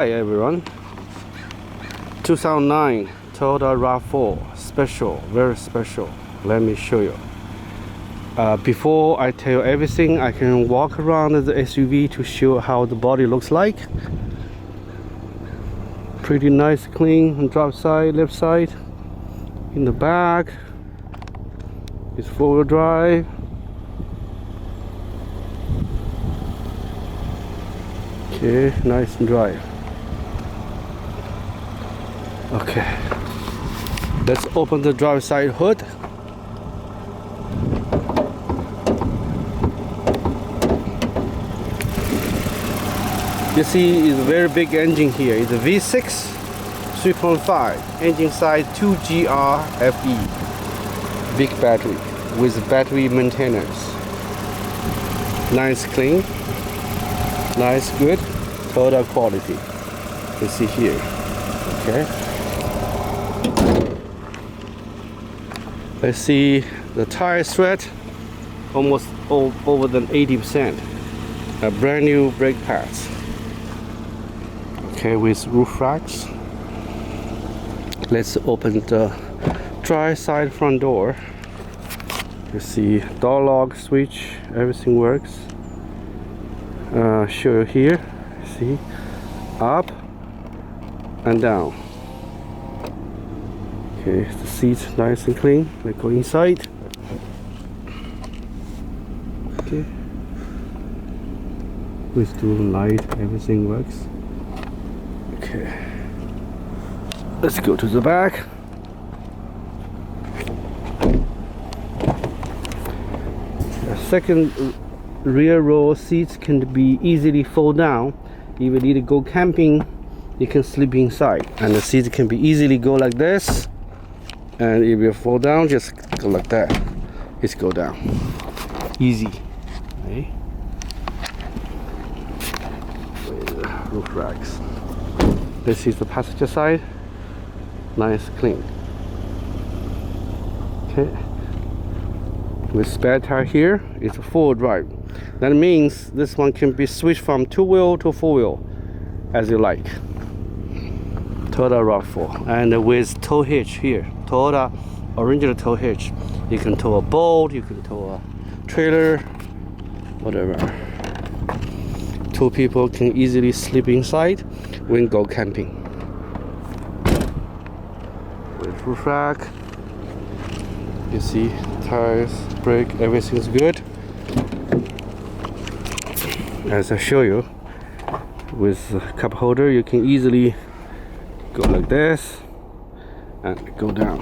Hi everyone, 2009 Toyota RAV4 special, very special. Let me show you. Before I tell you everything, I can walk around the SUV to show how the body looks like. Pretty nice, clean on drive side, left side. In the back, it's four-wheel drive. Okay, nice and dry. Okay, let's open the driver's side hood. You see, it's a very big engine here. It's a V6 3.5 engine size 2GR FE. Big battery with battery maintenance. Nice, clean, nice, good Toyota quality. You see here. Okay. Let's see the tire tread, almost over than 80%. A brand new brake pads. Okay, with roof racks. Let's open the drive side front door. You see door lock switch, everything works. Show you here. See, up and down. Okay, the seats nice and clean. Let's go inside. Okay, with the light, everything works. Okay, let's go to the back. The second rear row seats can be easily fold down. If you need to go camping, you can sleep inside, and the seats can be easily go like this. And if you fall down, just go like that. Just go down, easy. Okay. With the roof racks. This is the passenger side. Nice, clean. Okay. With spare tire here, it's a four-wheel drive. That means this one can be switched from two-wheel to four-wheel as you like. Toyota RAV4, and with tow hitch here, Toyota original tow hitch. You can tow a boat, you can tow a trailer, whatever. Two people can easily sleep inside when go camping. With roof rack, you see tires, brake, everything's good. As I show you, with a cup holder, you can easily go like this and go down.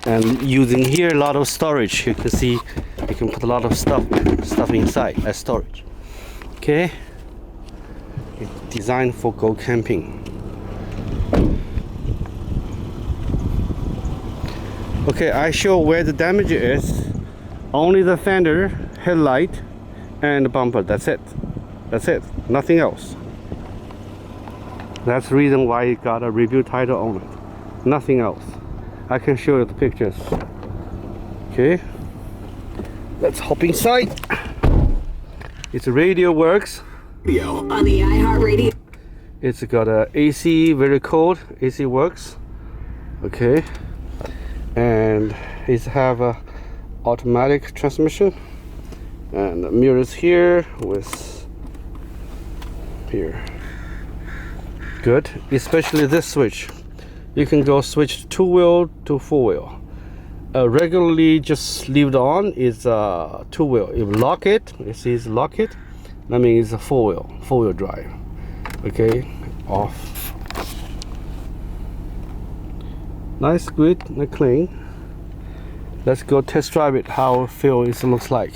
And using here a lot of storage, you can see you can put a lot of stuff inside as storage. Okay, it's designed for go camping. Okay, I show where the damage is. Only the fender, headlight, and the bumper. That's it. That's it. Nothing else. That's the reason why it got a review title on it. Nothing else. I can show you the pictures. Okay. Let's hop inside. Its radio works. On the iHeartRadio. It's got a AC, very cold. AC works. Okay. And it have a automatic transmission. And the mirrors here with here. Good, especially this switch. You can go switch two-wheel to four-wheel. Regularly just leave it on is two-wheel. If you lock it, it says lock it, that means it's a four-wheel drive. Okay, off. Nice, good, and clean. Let's go test drive it, how it looks like.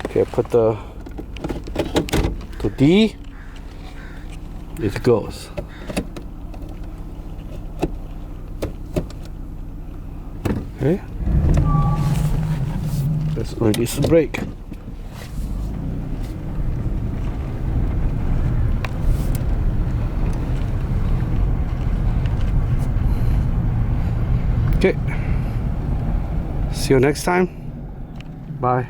Okay, put the to D. It goes. Okay. Let's release the brake. Okay. See you next time. Bye.